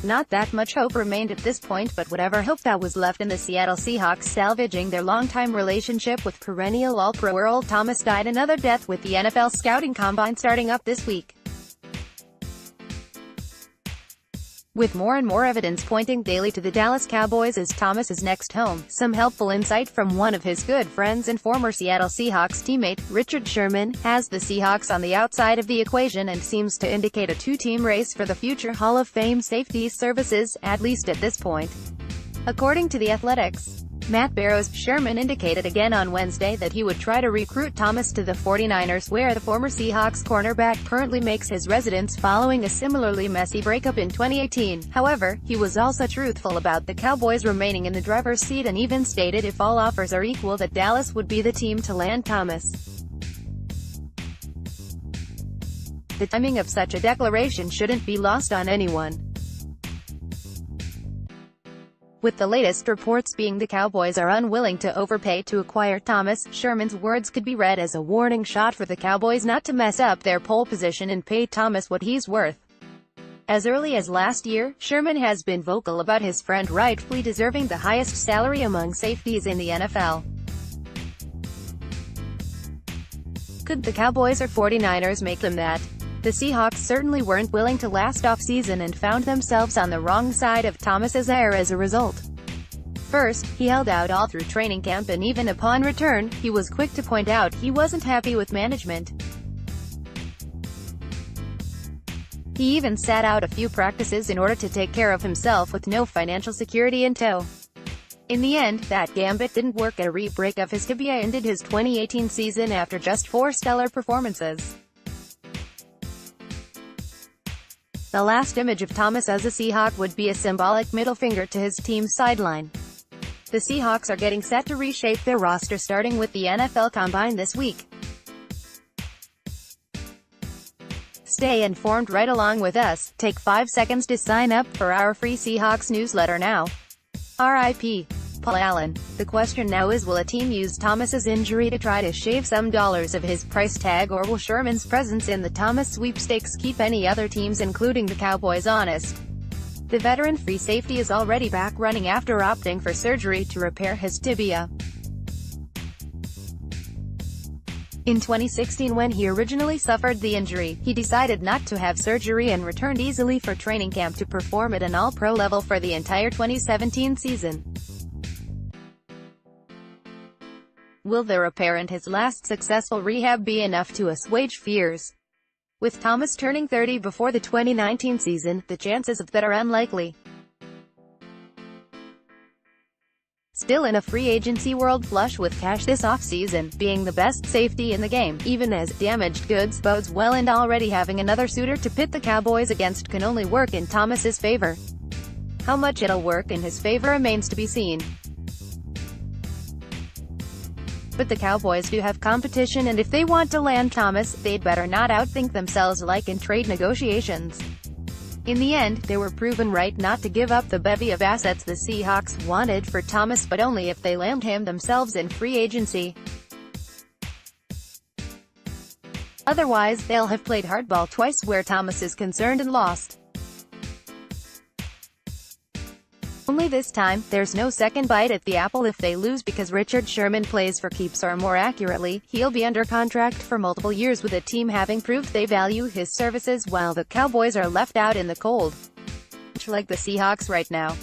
Not that much hope remained at this point, but whatever hope that was left in the Seattle Seahawks salvaging their longtime relationship with perennial All-Pro Earl Thomas died another death with the NFL scouting combine starting up this week. With more and more evidence pointing daily to the Dallas Cowboys as Thomas's next home, some helpful insight from one of his good friends and former Seattle Seahawks teammate, Richard Sherman, has the Seahawks on the outside of the equation and seems to indicate a two-team race for the future Hall of Fame safety services, at least at this point. According to The Athletics, Matt Barrow's Sherman indicated again on Wednesday that he would try to recruit Thomas to the 49ers, where the former Seahawks cornerback currently makes his residence following a similarly messy breakup in 2018. However, he was also truthful about the Cowboys remaining in the driver's seat and even stated if all offers are equal that Dallas would be the team to land Thomas. The timing of such a declaration shouldn't be lost on anyone, with the latest reports being the Cowboys are unwilling to overpay to acquire Thomas. Sherman's words could be read as a warning shot for the Cowboys not to mess up their pole position and pay Thomas what he's worth. As early as last year, Sherman has been vocal about his friend rightfully deserving the highest salary among safeties in the NFL. Could the Cowboys or 49ers make them that? The Seahawks certainly weren't willing to last offseason and found themselves on the wrong side of Thomas's ire as a result. First, he held out all through training camp, and even upon return, he was quick to point out he wasn't happy with management. He even sat out a few practices in order to take care of himself with no financial security in tow. In the end, that gambit didn't work. A re-break of his tibia ended his 2018 season after just 4 stellar performances. The last image of Thomas as a Seahawk would be a symbolic middle finger to his team's sideline. The Seahawks are getting set to reshape their roster starting with the NFL Combine this week. Stay informed right along with us. Take 5 seconds to sign up for our free Seahawks newsletter now. R.I.P. Paul Allen. The question now is, will a team use Thomas's injury to try to shave some dollars of his price tag, or will Sherman's presence in the Thomas sweepstakes keep any other teams, including the Cowboys, honest? The veteran free safety is already back running after opting for surgery to repair his tibia. In 2016, when he originally suffered the injury, he decided not to have surgery and returned easily for training camp to perform at an all-pro level for the entire 2017 season. Will the repair and his last successful rehab be enough to assuage fears? With Thomas turning 30 before the 2019 season, the chances of that are unlikely. Still, in a free agency world flush with cash this offseason, being the best safety in the game, even as damaged goods, bodes well, and already having another suitor to pit the Cowboys against can only work in Thomas's favor. How much it'll work in his favor remains to be seen. But the Cowboys do have competition, and if they want to land Thomas, they'd better not outthink themselves like in trade negotiations. In the end, they were proven right not to give up the bevy of assets the Seahawks wanted for Thomas, but only if they land him themselves in free agency. Otherwise, they'll have played hardball twice where Thomas is concerned and lost. Only this time, there's no second bite at the apple if they lose, because Richard Sherman plays for keeps, or more accurately, he'll be under contract for multiple years with a team having proved they value his services, while the Cowboys are left out in the cold, like the Seahawks right now.